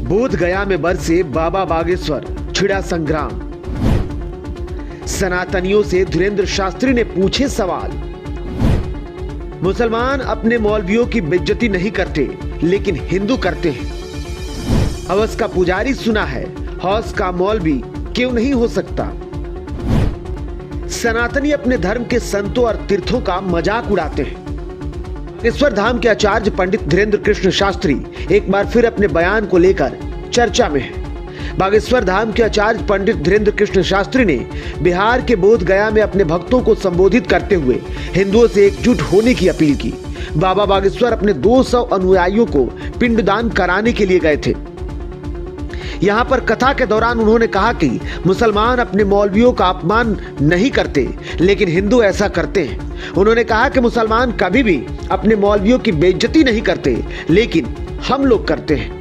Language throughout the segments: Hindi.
बोध गया में बरसे बाबा बागेश्वर, छिड़ा संग्राम। सनातनियों से धीरेन्द्र शास्त्री ने पूछे सवाल। मुसलमान अपने मौलवियों की बेइज्जती नहीं करते, लेकिन हिंदू करते हैं। हवस का पुजारी सुना है, हौस का मौलवी क्यों नहीं हो सकता। सनातनी अपने धर्म के संतों और तीर्थों का मजाक उड़ाते हैं। बागेश्वर धाम के आचार्य पंडित धीरेन्द्र कृष्ण शास्त्री एक बार फिर अपने बयान को लेकर चर्चा में है। बागेश्वर धाम के आचार्य पंडित धीरेन्द्र कृष्ण शास्त्री ने बिहार के बोध गया में अपने भक्तों को संबोधित करते हुए हिंदुओं से एकजुट होने की अपील की। बाबा बागेश्वर अपने 200 अनुयायियों को पिंडदान कराने के लिए गए थे। यहाँ पर कथा के दौरान उन्होंने कहा कि मुसलमान अपने मौलवियों का अपमान नहीं करते, लेकिन हिंदू ऐसा करते हैं। उन्होंने कहा कि मुसलमान कभी भी अपने मौलवियों की बेइज्जती नहीं करते, लेकिन हम लोग करते हैं।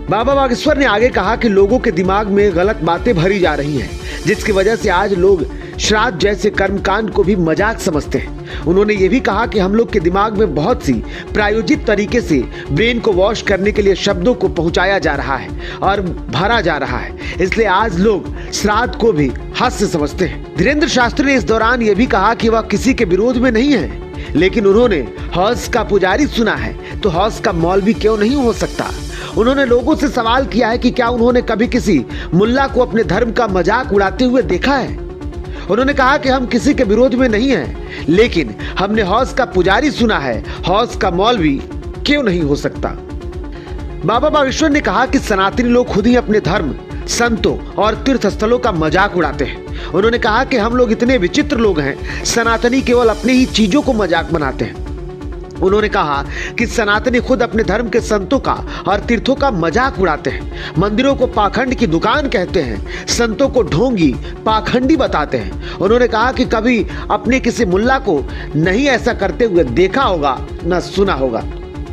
बाबा बागेश्वर ने आगे कहा कि लोगों के दिमाग में गलत बातें भरी जा रही हैं, जिसकी वजह से आज लोग श्राद्ध जैसे कर्मकांड को भी मजाक समझते हैं। उन्होंने ये भी कहा कि हम लोग के दिमाग में बहुत सी प्रायोजित तरीके से ब्रेन को वॉश करने के लिए शब्दों को पहुंचाया जा रहा है और भरा जा रहा है, इसलिए आज लोग श्राद्ध को भी हास्य समझते हैं। धीरेन्द्र शास्त्री ने इस दौरान ये भी कहा कि वह किसी के विरोध में नहीं है, लेकिन उन्होंने हौस का पुजारी सुना है, तो हौस का मौलवी क्यों नहीं हो सकता। उन्होंने लोगों से सवाल किया है कि क्या उन्होंने कभी किसी मुल्ला को अपने धर्म का मजाक उड़ाते हुए देखा है। उन्होंने कहा कि हम किसी के विरोध में नहीं हैं, लेकिन हमने हौस का पुजारी सुना है, हौस का मौलवी क्यों नहीं हो सकता। बाबा बागेश्वर ने कहा कि सनातनी लोग खुद ही अपने धर्म, संतों और तीर्थ स्थलों का मजाक उड़ाते हैं। उन्होंने कहा कि हम लोग इतने विचित्र लोग हैं, सनातनी केवल अपनी ही चीजों को मजाक बनाते हैं। उन्होंने कहा कि सनातनी खुद अपने धर्म के संतों का और तीर्थों का मजाक उड़ाते हैं। मंदिरों को पाखंड की दुकान कहते हैं, संतों को ढोंगी, पाखंडी बताते हैं। उन्होंने कहा कि कभी अपने किसी मुल्ला को नहीं ऐसा करते हुए देखा होगा, न सुना होगा।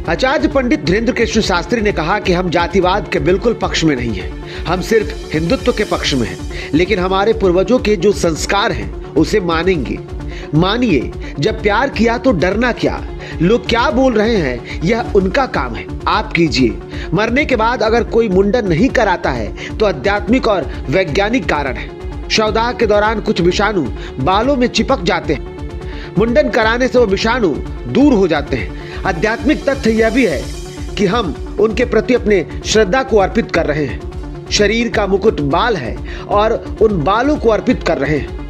आचार्य पंडित धीरेन्द्र कृष्ण शास्त्री ने कहा कि हम जातिवाद के बिल्कुल पक्ष में नहीं हैं, हम सिर्फ हिंदुत्व के पक्ष में हैं, लेकिन हमारे पूर्वजों के जो संस्कार हैं उसे मानेंगे। मानिए, जब प्यार किया तो डरना क्या। लोग क्या बोल रहे हैं यह उनका काम है, आप कीजिए। मरने के बाद अगर कोई मुंडन नहीं कराता है तो आध्यात्मिक और वैज्ञानिक कारण है। शवदाह के दौरान कुछ विषाणु बालों में चिपक जाते हैं, मुंडन कराने से वो विषाणु दूर हो जाते हैं। आध्यात्मिक तथ्य यह भी है कि हम उनके प्रति अपने श्रद्धा को अर्पित कर रहे हैं। शरीर का मुकुट बाल है और उन बालों को अर्पित कर रहे हैं।